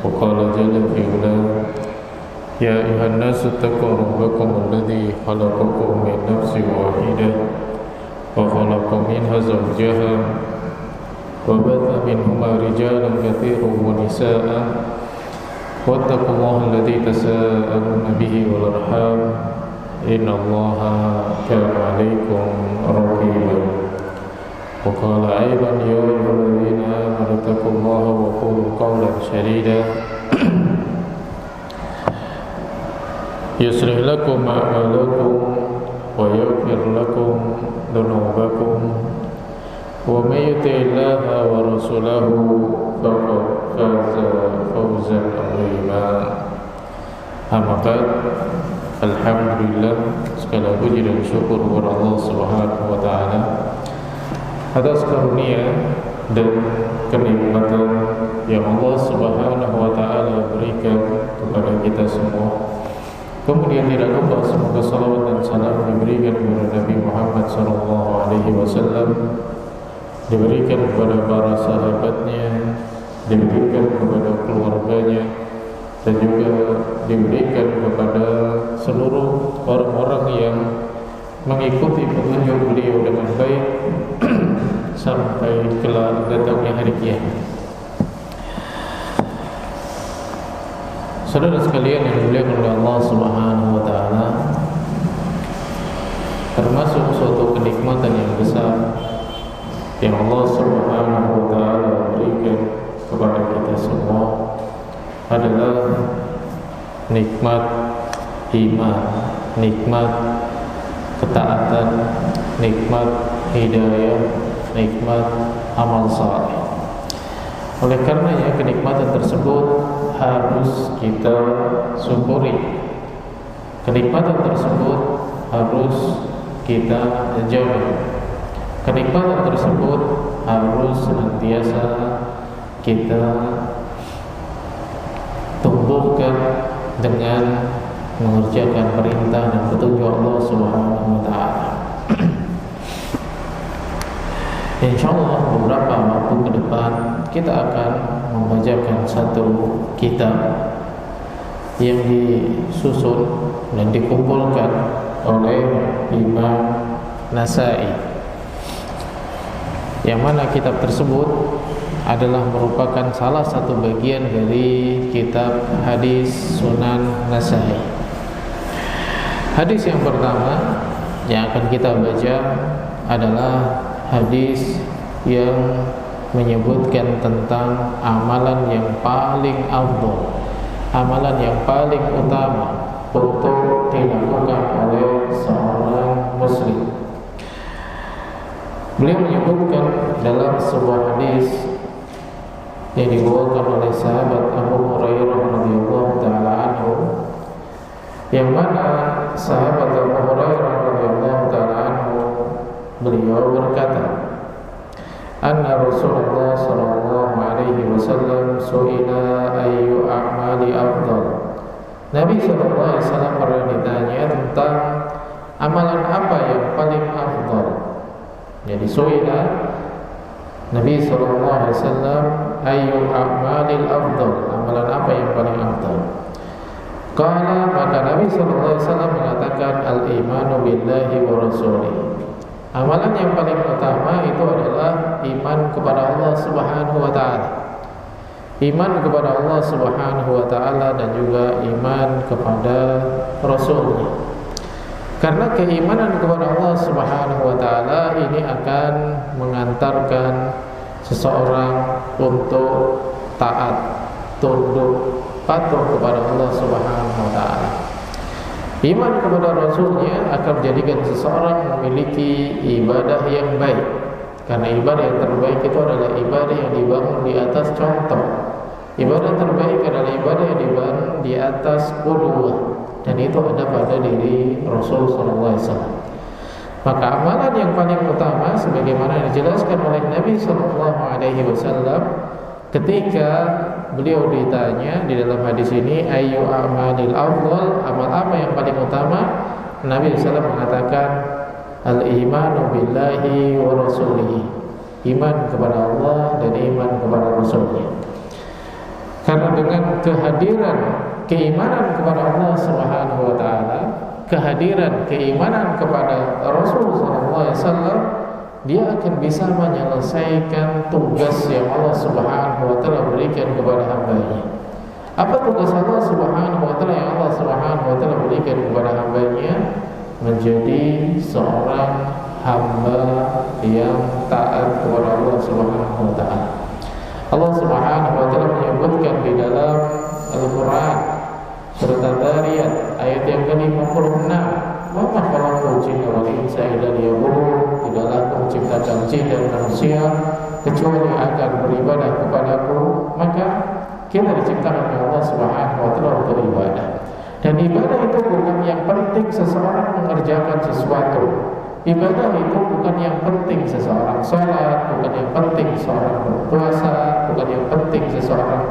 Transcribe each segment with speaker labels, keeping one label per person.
Speaker 1: وقال جل في علاه يا أيها الناس اتقوا ربكم الذي خلقكم من نفس واحدة وخلق منها زوجها وبث منهما رجالا كثيرا ونساء واتقوا الله الذي تساءلون به والأرحام إن الله كان عليكم رقيبا وقال أيضا يا أيها الذين آمنوا اتقوا الله وقولوا قولا سديدا يصلح لكم أعمالكم ويغفر لكم ذنوبكم ومن يطع الله ورسوله فقد فاز فوزا عظيما. Amma ba'd. Alhamdulillah, segala puji dan syukur kepada Allah Subhanahu wa taala atas karunia dan kenikmatan yang Allah Subhanahu wa taala berikan kepada kita semua. Kemudian tidak lupa semoga salawat dan salam diberikan kepada Nabi Muhammad sallallahu alaihi wasallam, diberikan kepada para sahabatnya, diberikan kepada keluarganya, dan juga diberikan kepada seluruh orang-orang yang mengikuti petunjuk beliau dengan baik sampai kelak datangnya hari kiamat. Saudara sekalian yang dimuliakan oleh Allah Subhanahu wa taala, termasuk suatu kenikmatan yang besar yang Allah Subhanahu wa taala berikan kepada kita semua adalah nikmat iman, nikmat ketaatan, nikmat hidayah, nikmat amal saleh. Oleh karenanya kenikmatan tersebut harus kita syukuri. Kenikmatan tersebut harus kita jaga. Kenikmatan tersebut harus senantiasa kita tumbuhkan dengan mengerjakan perintah dan petunjuk Allah Subhanahu wa taala. Insyaallah beberapa waktu ke depan kita akan membacakan satu kitab yang disusun dan dikumpulkan oleh Imam Nasai, yang mana kitab tersebut adalah merupakan salah satu bagian dari kitab hadis Sunan Nasai. Hadis yang pertama yang akan kita baca adalah hadis yang menyebutkan tentang amalan yang paling afdal, amalan yang paling utama untuk dilakukan oleh seorang muslim. Beliau menyebutkan dalam sebuah hadis yang dibawakan oleh sahabat Abu Hurairah radhiyallahu taala anhu, yang mana sahabat Abu Hurairah radhiyallahu taala anhu beliau berkata, anna Rasulullah sallallahu alaihi wasallam su'ila ayyu a'mali afdal. Nabi sallallahu alaihi wasallam pernah ditanya tentang amalan apa yang paling afdal. Jadi su'ila Nabi sallallahu alaihi wasallam ayyu a'malil afdal, amalan apa yang paling afdal. Qala, maka Nabi sallallahu alaihi wasallam mengatakan al-imanu billahi wa rasulih. Amalan yang paling utama itu adalah iman kepada Allah Subhanahu wa taala. Iman kepada Allah Subhanahu wa taala dan juga iman kepada Rasulnya. Karena keimanan kepada Allah Subhanahu wa taala ini akan mengantarkan seseorang untuk taat, tunduk, patuh kepada Allah Subhanahu wa taala. Iman kepada Rasulnya akan menjadikan seseorang memiliki ibadah yang baik. Karena ibadah yang terbaik itu adalah ibadah yang dibangun di atas contoh. Ibadah terbaik adalah ibadah yang dibangun di atas qudwah, dan itu ada pada diri Rasul sallallahu alaihi wasallam. Maka amalan yang paling utama sebagaimana dijelaskan oleh Nabi sallallahu alaihi wasallam ketika beliau ditanya di dalam hadis ini, ayyu a'malil afdal, amal apa yang paling utama? Nabi sallallahu alaihi wasallam mengatakan al-imanu billahi wa rasulihi, iman kepada Allah dan iman kepada Rasulnya. Karena dengan kehadiran keimanan kepada Allah Subhanahu wa taala, kehadiran keimanan kepada Rasul sallallahu alaihi wasallam, dia akan bisa menyelesaikan tugas yang Allah Subhanahu wa taala berikan kepada hamba-Nya. Apa tugas Allah Subhanahu wa taala yang Allah Subhanahu wa taala berikan kepada hamba-Nya? Menjadi seorang hamba yang taat kepada Allah Subhanahu wa taala. Allah Subhanahu wa taala menyebutkan di dalam Al-Qur'an surat Al-Dhariyat ayat yang ke-56, "Wa ma khalaqtul jinna wal insa illa liya'budun." Tidaklah Aku menciptakan jin dan manusia kecuali akan beribadah kepadaku. Maka kita diciptakan oleh Allah Subhanahu wa taala untuk ibadah. Dan ibadah itu bukan yang penting seseorang mengerjakan sesuatu. Ibadah itu bukan yang penting seseorang sholat, bukan yang penting seseorang berpuasa, bukan yang penting seseorang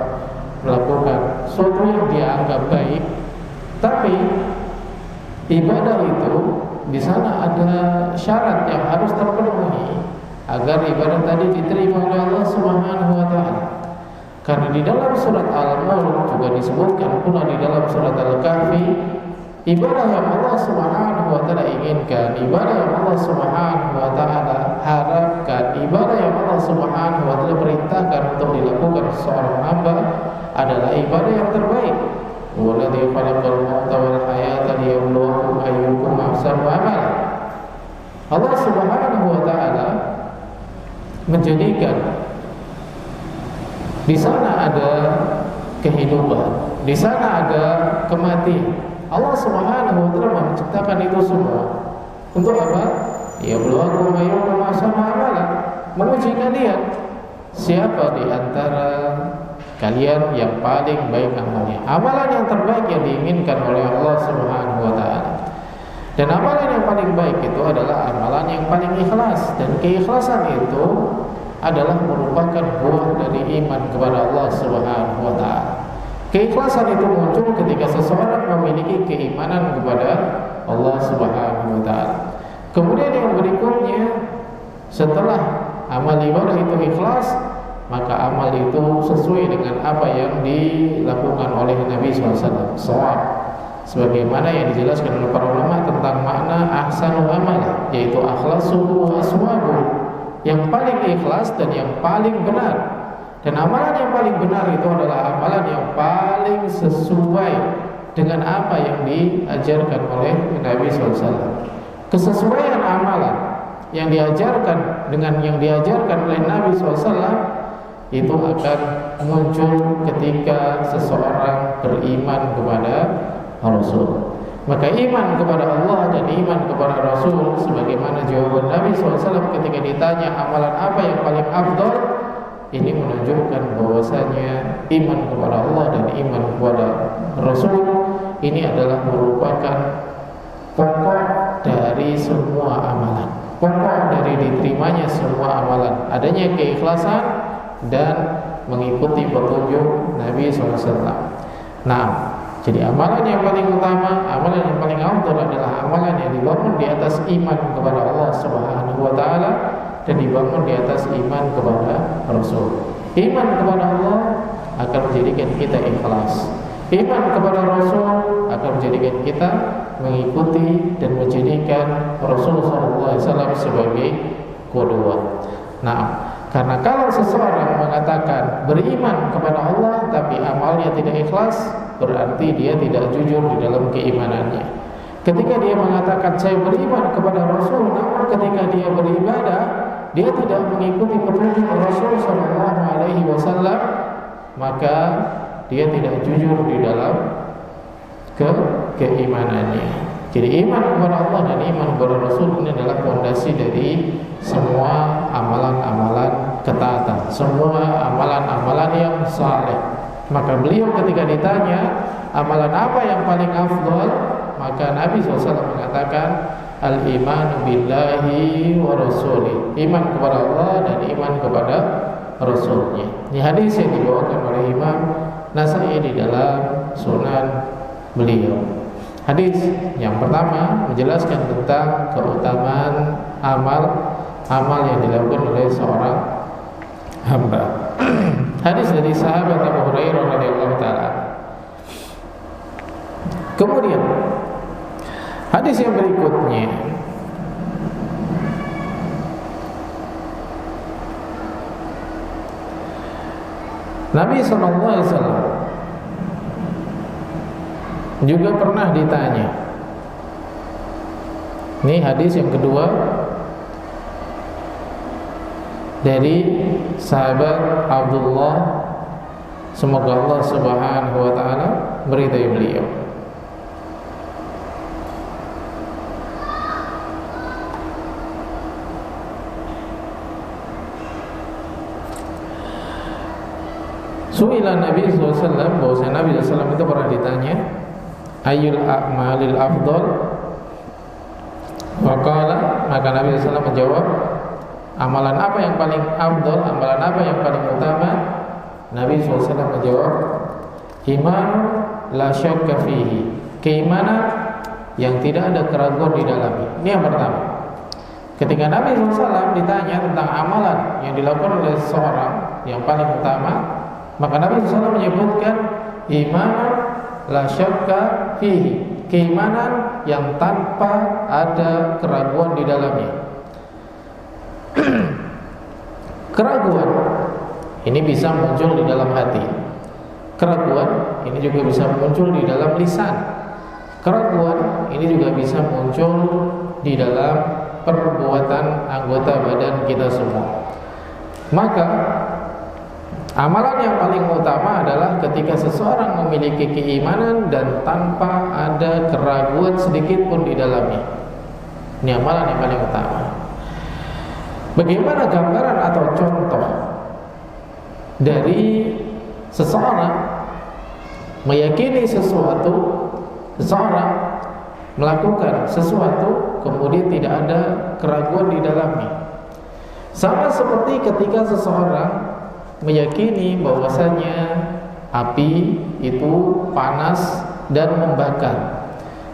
Speaker 1: melakukan sesuatu yang dia anggap baik. Tapi ibadah itu di sana ada syarat yang harus terpenuhi agar ibadah tadi diterima oleh Allah Subhanahu wa taala. Karena di dalam surat Al-Mulk juga disebutkan pula di dalam surat Al-Kahfi, ibadah yang Allah Subhanahu wa taala inginkan, ibadah yang Allah Subhanahu wa taala harapkan, ibadah yang Allah Subhanahu wa taala perintahkan untuk dilakukan seorang hamba adalah ibadah yang terbaik. Walladzi khalaqal mauta wal hayata liyabluwakum ayyukum ahsanu amala. Allah Subhanahu wa taala menjadikan di sana ada kehidupan, di sana ada kematian. Allah Subhanahu wa taala menciptakan itu semua untuk apa? Ya bluwakum ayyukum ahsanu amala, menguji kalian siapa di antara kalian yang paling baik amalnya. Amalan yang terbaik yang diinginkan oleh Allah Subhanahu wa taala. Dan amalan yang paling baik itu adalah amalan yang paling ikhlas, dan keikhlasan itu adalah merupakan buah dari iman kepada Allah Subhanahu wa taala. Keikhlasan itu muncul ketika seseorang memiliki keimanan kepada Allah Subhanahu wa taala. Kemudian yang berikutnya, setelah amal ibadah itu ikhlas, maka amal itu sesuai dengan apa yang dilakukan oleh Nabi SAW. Shawab, sebagaimana yang dijelaskan oleh para ulama tentang makna ahsanul amal, yaitu akhlasuhu wa aswabuhu, yang paling ikhlas dan yang paling benar. Dan amalan yang paling benar itu adalah amalan yang paling sesuai dengan apa yang diajarkan oleh Nabi SAW. Kesesuaian amalan yang diajarkan dengan yang diajarkan oleh Nabi SAW itu akan muncul ketika seseorang beriman kepada Rasul. Maka iman kepada Allah dan iman kepada Rasul, sebagaimana jawaban Nabi SAW ketika ditanya amalan apa yang paling afdal, ini menunjukkan bahwasanya iman kepada Allah dan iman kepada Rasul ini adalah merupakan pokok dari semua amalan, pokok dari diterimanya semua amalan, adanya keikhlasan dan mengikuti petunjuk Nabi SAW. Nah, jadi amalan yang paling utama, amalan yang paling afdal adalah amalan yang dibangun di atas iman kepada Allah Subhanahu wa taala dan dibangun di atas iman kepada Rasul. Iman kepada Allah akan menjadikan kita ikhlas. Iman kepada Rasul akan menjadikan kita mengikuti dan menjadikan Rasul sallallahu alaihi wasallam sebagai qudwah. Nah, karena kalau seseorang mengatakan beriman kepada Allah tapi amalnya tidak ikhlas, berarti dia tidak jujur di dalam keimanannya. Ketika dia mengatakan saya beriman kepada Rasul, namun ketika dia beribadah dia tidak mengikuti petunjuk Rasul sallallahu alaihi wasallam, maka dia tidak jujur di dalam keimanannya. Jadi iman kepada Allah dan iman kepada Rasul ini adalah fondasi dari semua amalan-amalan ketaatan, semua amalan-amalan yang saleh. Maka beliau ketika ditanya amalan apa yang paling afdal, maka Nabi SAW mengatakan al-iman billahi wa rasulih, iman kepada Allah dan iman kepada Rasulnya. Ini hadis yang dibawakan oleh Imam Nasai di dalam Sunan beliau. Hadis yang pertama menjelaskan tentang keutamaan amal yang dilakukan oleh seorang hamba. Hadis dari sahabat Abu Hurairah radhiyallahu taala. Kemudian hadis yang berikutnya, Nabi SAW juga pernah ditanya. Ini hadis yang kedua dari sahabat Abdullah, semoga Allah Subhanahu wa taala meridai beliau. Su'ila Nabi SAW, bahwasanya Nabi SAW itu pernah ditanya, ayyul a'malil afdal? Waqala, maka Nabi SAW menjawab, amalan apa yang paling afdal, amalan apa yang paling utama? Nabi SAW menjawab, iman la syakka fihi, keimanan yang tidak ada keraguan di dalamnya. Ini yang pertama. Ketika Nabi SAW ditanya tentang amalan yang dilakukan oleh seseorang yang paling utama, maka Nabi SAW menyebutkan iman la syakka fihi, keimanan yang tanpa ada keraguan di dalamnya. Keraguan ini bisa muncul di dalam hati. Keraguan ini juga bisa muncul di dalam lisan. Keraguan ini juga bisa muncul di dalam perbuatan anggota badan kita semua. Maka amalan yang paling utama adalah ketika seseorang memiliki keimanan dan tanpa ada keraguan sedikit pun di dalamnya. Ini amalan yang paling utama. Bagaimana gambaran atau contoh dari seseorang meyakini sesuatu, seseorang melakukan sesuatu kemudian tidak ada keraguan di dalamnya? Sama seperti ketika seseorang meyakini bahwasanya api itu panas dan membakar,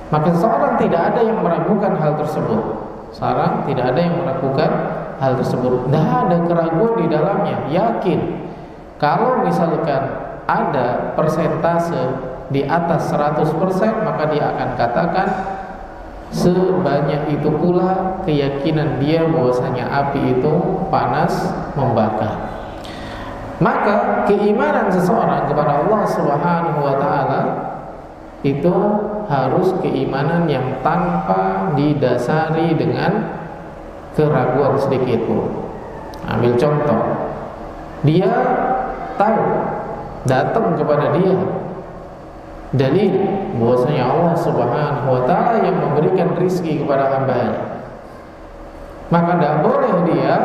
Speaker 1: maka seseorang tidak ada yang meragukan hal tersebut. Seorang tidak ada yang meragukan hal tersebut. Tidak ada keraguan di dalamnya. Yakin. Kalau misalkan ada persentase di atas 100%, maka dia akan katakan sebanyak itu pula keyakinan dia bahwasanya api itu panas membakar. Maka keimanan seseorang kepada Allah Subhanahu wa taala itu harus keimanan yang tanpa didasari dengan keraguan sedikit pun. Ambil contoh, dia tahu, datang kepada dia dalil bahwasanya Allah Subhanahu wa taala yang memberikan rizki kepada hambanya, maka tidak boleh dia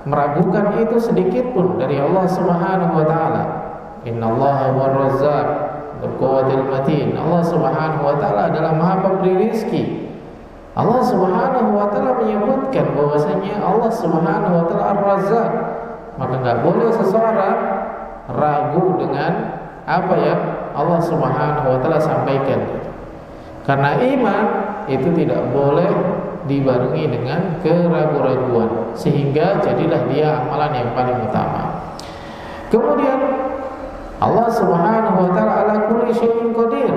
Speaker 1: meragukan itu sedikit pun dari Allah Subhanahu wa taala. Innallaha huwar razzaq dzul quwwatil matin. Allah Subhanahu wa taala adalah Maha Pemberi rizki. Allah Subhanahu wa taala menyebutkan bahwasanya Allah Subhanahu wa taala Ar-Razzaq. Maka enggak boleh seseorang ragu dengan apa yang Allah Subhanahu wa taala sampaikan. Karena iman itu tidak boleh dibarengi dengan keraguan-raguan, sehingga jadilah dia amalan yang paling utama. Kemudian Allah Subhanahu wa taala ala kulli syai'in qadir.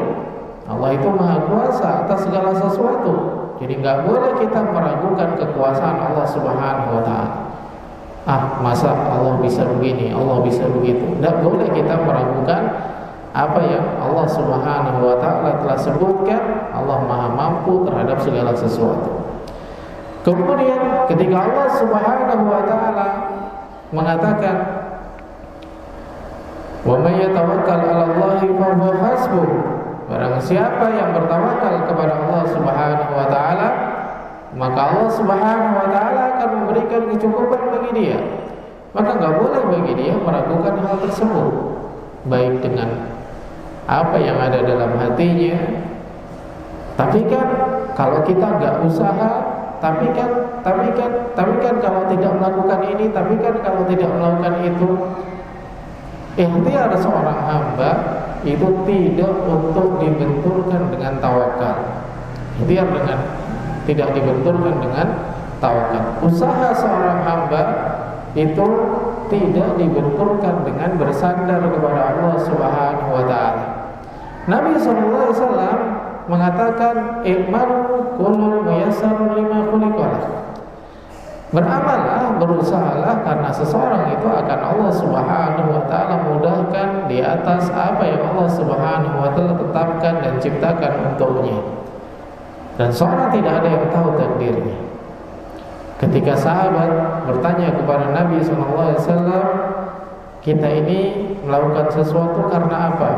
Speaker 1: Allah itu maha kuasa atas segala sesuatu. Jadi enggak boleh kita meragukan kekuasaan Allah Subhanahu wa taala. Masa Allah bisa begini, Allah bisa begitu. Enggak boleh kita meragukan apa yang Allah Subhanahu wa taala telah sebutkan. Allah maha mampu terhadap segala sesuatu. Kemudian ketika Allah Subhanahu wa taala mengatakan, "Wa may yatawakkal 'ala Allahi fa huwa hasbuh." Barang siapa yang bertawakal kepada Allah Subhanahu wa taala, maka Allah Subhanahu wa taala akan memberikan kecukupan bagi dia. Maka enggak boleh bagi dia meragukan hal tersebut, baik dengan apa yang ada dalam hatinya. Tapi kan kalau kita enggak usaha, tapi kan kalau tidak melakukan ini, tapi kan kalau tidak melakukan itu. Ikhtiar seorang hamba itu tidak untuk dibenturkan dengan tawakal. Ikhtiar tidak dibenturkan dengan tawakal. Usaha seorang hamba itu tidak dibenturkan dengan bersandar kepada Allah Subhanahu wa taala. Nabi sallallahu alaihi wasallam mengatakan i'malu kullun muyassarun lima khuliqa lah. Beramallah, berusahalah, karena seseorang itu akan Allah Subhanahu wa taala mudahkan di atas apa yang Allah Subhanahu wa taala tetapkan dan ciptakan untuknya. Dan seorang tidak ada yang tahu takdirnya. Ketika sahabat bertanya kepada Nabi SAW, kita ini melakukan sesuatu karena apa?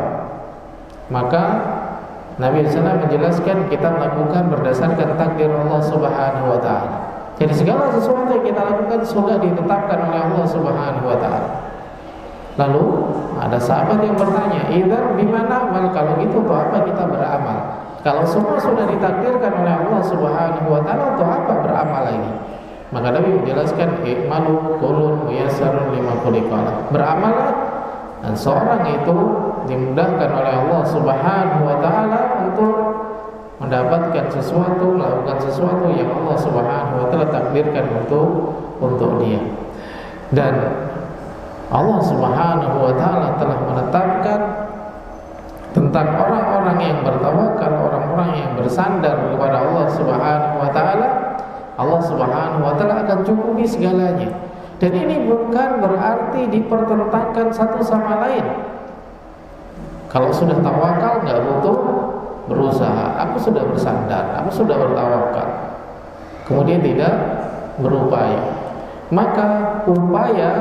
Speaker 1: Maka Nabi SAW menjelaskan, kita melakukan berdasarkan takdir Allah Subhanahu wa taala. Jadi segala sesuatu yang kita lakukan sudah ditetapkan oleh Allah Subhanahu wa taala. Lalu ada sahabat yang bertanya, "Idzan bimana amal?" Kalau gitu untuk apa kita beramal? Kalau semua sudah ditakdirkan oleh Allah Subhanahu wa taala, untuk apa beramal lagi? Maka Nabi menjelaskan, "I'malu kullun muyassarun lima khuliqa lah." Beramallah, dan seorang itu dimudahkan oleh Allah Subhanahu wa taala untuk mendapatkan sesuatu, melakukan sesuatu yang Allah Subhanahu wa taala takdirkan untuk dia. Dan Allah Subhanahu wa taala telah menetapkan tentang orang-orang yang bertawakal, orang-orang yang bersandar kepada Allah Subhanahu wa taala. Allah Subhanahu wa taala akan cukupi segalanya. Dan ini bukan berarti dipertentangkan satu sama lain. Kalau sudah tawakal enggak butuh berusaha, aku sudah bersandar, aku sudah bertawakal, kemudian tidak berupaya. Maka upaya,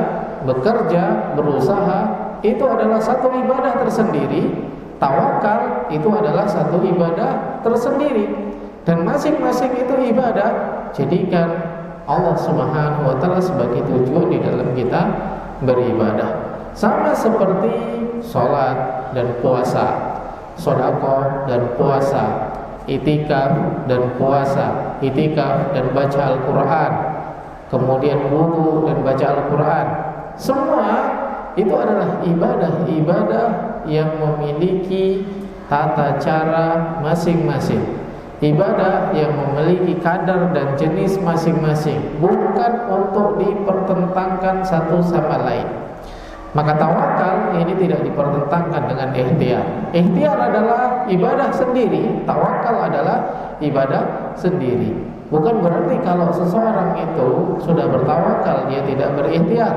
Speaker 1: bekerja, berusaha itu adalah satu ibadah tersendiri. Tawakal itu adalah satu ibadah tersendiri. Dan masing-masing itu ibadah. Jadikan Allah Subhanahu wa taala sebagai tujuan di dalam kita beribadah. Sama seperti sholat dan puasa, sedekah dan puasa, itikaf dan puasa, itikaf dan baca Al-Quran, kemudian wudu dan baca Al-Quran. Semua itu adalah ibadah-ibadah yang memiliki tata cara masing-masing, ibadah yang memiliki kadar dan jenis masing-masing, bukan untuk dipertentangkan satu sama lain. Maka tawakal ini tidak dipertentangkan dengan ikhtiar. Ikhtiar adalah ibadah sendiri, tawakal adalah ibadah sendiri. Bukan berarti kalau seseorang itu sudah bertawakal dia tidak berikhtiar.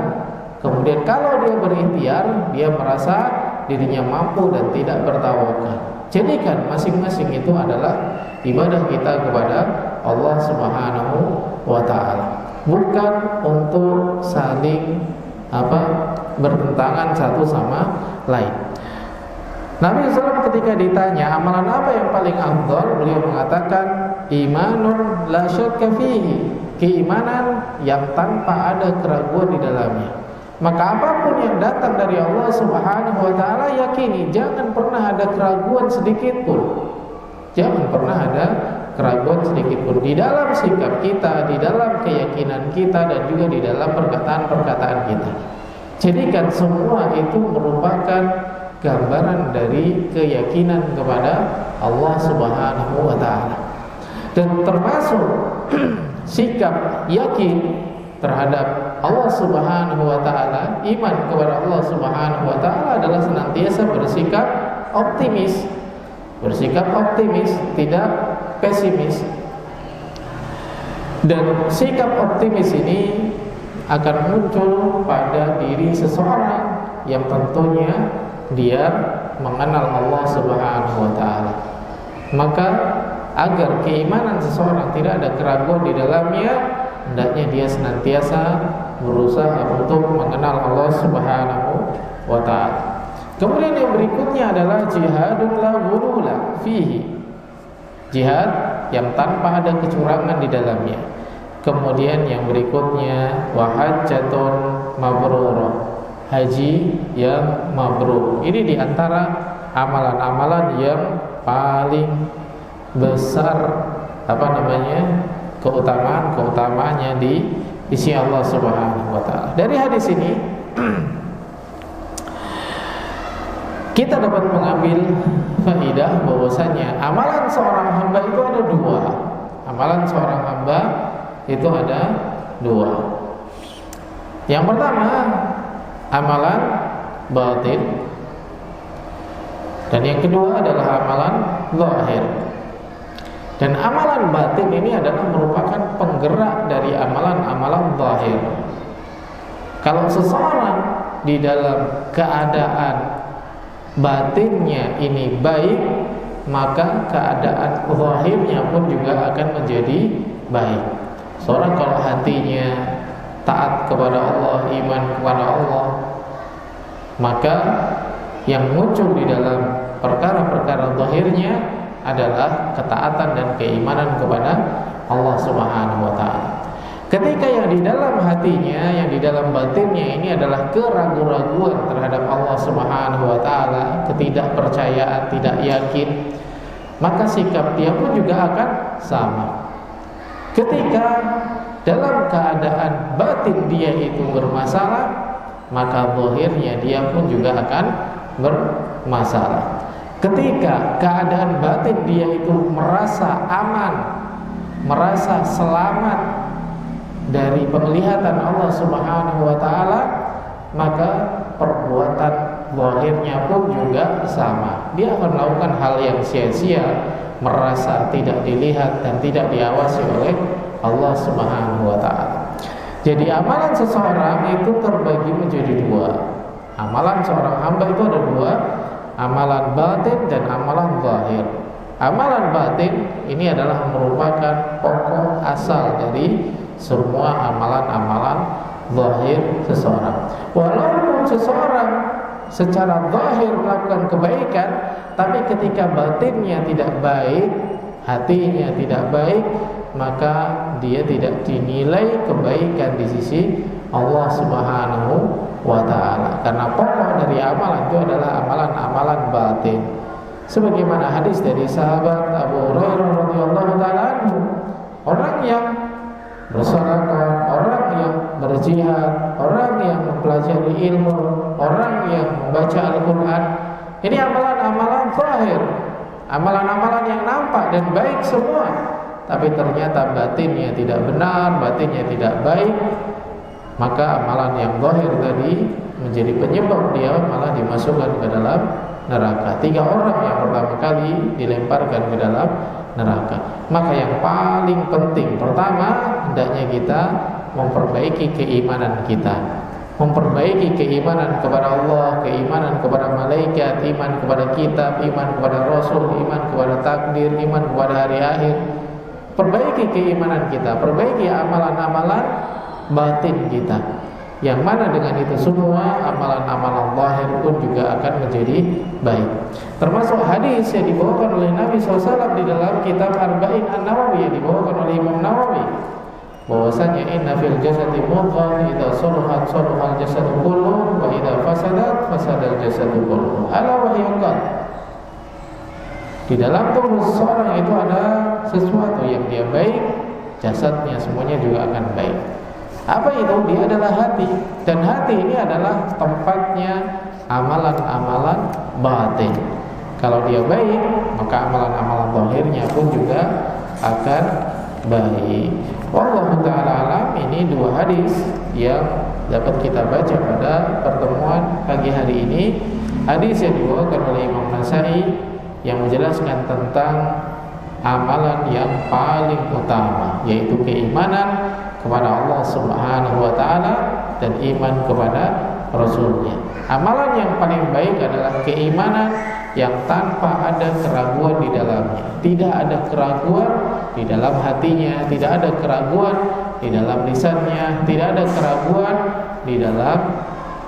Speaker 1: Kemudian kalau dia berikhtiar, dia merasa dirinya mampu dan tidak bertawakal. Jadikan masing-masing itu adalah ibadah kita kepada Allah Subhanahu wa taala. Bukan untuk saling bertentangan satu sama lain. Nabi SAW ketika ditanya amalan apa yang paling afdal, beliau mengatakan imanun la syakka fihi, keimanan yang tanpa ada keraguan di dalamnya. Maka apapun yang datang dari Allah Subhanahu wa taala yakini, jangan pernah ada keraguan sedikit pun. Jangan pernah ada keraguan sedikit pun di dalam sikap kita, di dalam keyakinan kita, dan juga di dalam perkataan-perkataan kita. Jadikan semua itu merupakan gambaran dari keyakinan kepada Allah Subhanahu wa taala. Dan termasuk sikap yakin terhadap Allah Subhanahu wa taala, iman kepada Allah Subhanahu wa taala adalah senantiasa bersikap optimis. Bersikap optimis, tidak pesimis. Dan sikap optimis ini akan muncul pada diri seseorang yang tentunya dia mengenal Allah Subhanahu wa taala. Maka agar keimanan seseorang tidak ada keraguan di dalamnya, hendaknya dia senantiasa berusaha untuk mengenal Allah Subhanahu wa taala. Kemudian yang berikutnya adalah jihadun la ghulula fihi. Jihad yang tanpa ada kecurangan di dalamnya. Kemudian yang berikutnya wahajjatun mabrurah, haji yang mabrur. Ini diantara amalan-amalan yang paling besar keutamaannya di sisi Allah Subhanahu wa taala. Dari hadis ini kita dapat mengambil faidah bahwasanya amalan seorang hamba itu ada dua. Amalan seorang hamba itu ada dua. Yang pertama amalan batin, dan yang kedua adalah amalan zahir. Dan amalan batin ini adalah merupakan penggerak dari amalan-amalan zahir. Kalau seseorang di dalam keadaan batinnya ini baik, maka keadaan zahirnya pun juga akan menjadi baik. Seorang kalau hatinya taat kepada Allah, iman kepada Allah, maka yang muncul di dalam perkara-perkara zahirnya adalah ketaatan dan keimanan kepada Allah Subhanahu wa taala. Ketika yang di dalam hatinya, yang di dalam batinnya ini adalah keraguan-raguan terhadap Allah Subhanahu wa taala, ketidakpercayaan, tidak yakin, maka sikap dia pun juga akan sama. Ketika dalam keadaan batin dia itu bermasalah, maka zahirnya dia pun juga akan bermasalah. Ketika keadaan batin dia itu merasa aman, merasa selamat dari penglihatan Allah Subhanahu wa taala, maka perbuatan zahirnya pun juga sama. Dia akan melakukan hal yang sia-sia, merasa tidak dilihat dan tidak diawasi oleh Allah Subhanahu wa taala. Jadi amalan seseorang itu terbagi menjadi dua. Amalan seorang hamba itu ada dua, amalan batin dan amalan zahir. Amalan batin ini adalah merupakan pokok asal dari semua amalan-amalan zahir seseorang. Walaupun seseorang secara zahir melakukan kebaikan, tapi ketika batinnya tidak baik, hatinya tidak baik, maka dia tidak dinilai kebaikan di sisi Allah Subhanahu wa ta'ala. Karena pokok dari amalan itu adalah amalan-amalan batin. Sebagaimana hadis dari sahabat Abu Hurairah radhiyallahu ta'ala anhu, orang yang bersedekah, orang yang berjihad, orang yang mempelajari ilmu, orang yang membaca Al-Quran, ini amalan-amalan zahir, amalan-amalan yang nampak dan baik semua. Tapi ternyata batinnya tidak benar, batinnya tidak baik, maka amalan yang zahir tadi menjadi penyebab dia malah dimasukkan ke dalam neraka. 3 orang yang pertama kali dilemparkan ke dalam neraka. Maka yang paling penting, pertama, hendaknya kita memperbaiki keimanan kita, memperbaiki keimanan kepada Allah, keimanan kepada malaikat, iman kepada kitab, iman kepada Rasul, iman kepada takdir, iman kepada hari akhir. Perbaiki keimanan kita, perbaiki amalan-amalan batin kita, yang mana dengan itu semua amalan-amalan zahir pun juga akan menjadi baik. Termasuk hadis yang dibawakan oleh Nabi SAW di dalam kitab Arba'in An-Nawawi, yang dibawakan oleh Imam Nawawi, bahwasanya inna fil jasadi mudghah idza salahat salahal jasadu kulluh wa idza fasadat fasadal jasadu kulluh ala wa hiya qalb. Di dalam tubuh seseorang itu ada sesuatu yang dia baik, jasadnya semuanya juga akan baik. Apa itu? Dia adalah hati, dan hati ini adalah tempatnya amalan-amalan batin. Kalau dia baik, maka amalan-amalan zahirnya pun juga akan baik. Wallahu ta'ala alam. Ini 2 hadis yang dapat kita baca pada pertemuan pagi hari ini. Hadis yang dibawakan oleh Imam Nasai yang menjelaskan tentang amalan yang paling utama, yaitu keimanan kepada Allah Subhanahu wa ta'ala dan iman kepada Rasulnya. Amalan yang paling baik adalah keimanan yang tanpa ada keraguan di dalamnya. Tidak ada keraguan di dalam hatinya, tidak ada keraguan di dalam lisannya, tidak ada keraguan di dalam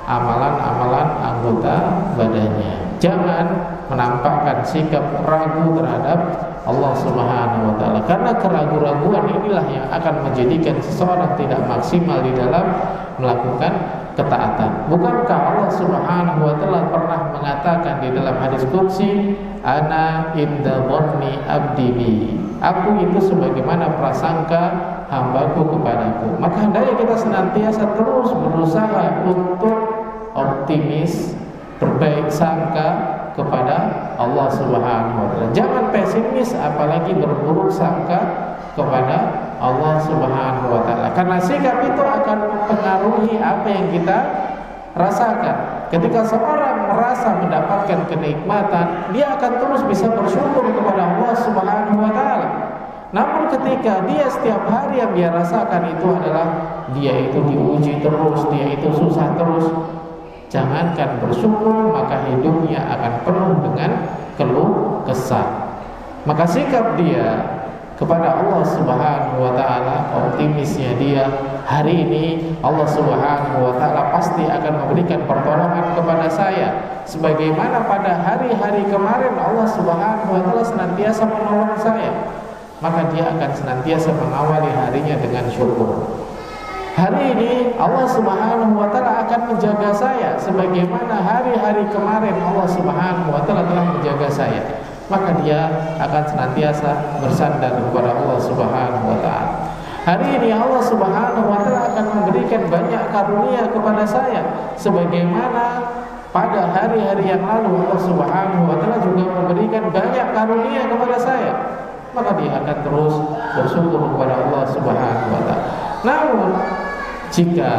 Speaker 1: amalan-amalan anggota badannya. Jangan menampakkan sikap ragu terhadap Allah Subhanahu wa ta'ala, karena keraguan-raguan inilah yang akan menjadikan seseorang tidak maksimal di dalam melakukan ketaatan. Bukankah Allah Subhanahu wa ta'ala pernah mengatakan di dalam hadis qudsi, ana inda dhanni abdi bi, aku itu sebagaimana prasangka hambaku kepadaku. Maka hendaknya kita senantiasa terus berusaha untuk optimis, berbaik sangka kepada Allah Subhanahu wa ta'ala. Jangan pesimis, apalagi berburuk sangka kepada Allah Subhanahu wa ta'ala, karena sikap itu akan mempengaruhi apa yang kita rasakan. Ketika seorang merasa mendapatkan kenikmatan, dia akan terus bisa bersyukur kepada Allah Subhanahu wa ta'ala. Namun ketika dia setiap hari yang dia rasakan itu adalah dia itu diuji terus, dia itu susah terus, jangankan bersyukur, maka hidupnya akan penuh dengan keluh kesah. Maka sikap dia kepada Allah Subhanahu wa taala, optimisnya dia, hari ini Allah Subhanahu wa taala pasti akan memberikan pertolongan kepada saya, sebagaimana pada hari-hari kemarin Allah Subhanahu wa taala senantiasa menolong saya. Maka dia akan senantiasa mengawali harinya dengan syukur. Hari ini Allah Subhanahu wa taala akan menjaga saya sebagaimana hari-hari kemarin Allah Subhanahu wa taala telah menjaga saya. Maka dia akan senantiasa bersandar kepada Allah Subhanahu wa taala. Hari ini Allah Subhanahu wa taala akan memberikan banyak karunia kepada saya sebagaimana pada hari-hari yang lalu Allah Subhanahu wa taala juga memberikan banyak karunia kepada saya. Maka dia akan terus bersyukur kepada Allah Subhanahu wa taala. Namun jika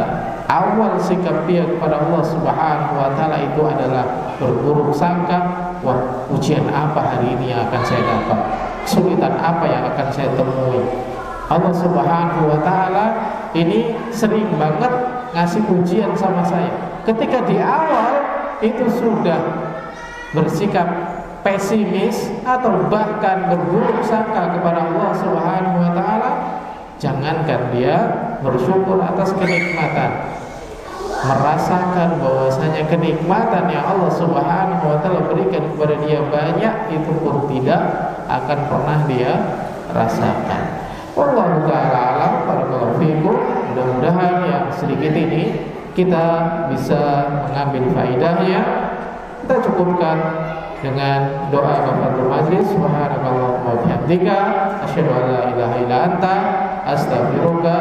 Speaker 1: awal sikap dia kepada Allah Subhanahu wa taala itu adalah berburuk sangka, wah, ujian apa hari ini yang akan saya dapat, kesulitan apa yang akan saya temui. Allah Subhanahu wa taala ini sering banget ngasih ujian sama saya. Ketika di awal itu sudah bersikap pesimis atau bahkan berburuk sangka kepada Allah Subhanahu wa taala, jangankan dia bersyukur atas kenikmatan, merasakan bahwasanya kenikmatan yang Allah Subhanahu wa taala berikan kepada dia banyak, itu pun tidak akan pernah dia rasakan. Wallahu taala alam, barakallahu fikum. Mudah-mudahan yang sedikit ini kita bisa mengambil faedahnya. Kita cukupkan dengan doa kafatul majlis. Subhanakallahumma wa bihamdika asyhadu an la ilaha illa anta astaghfiruka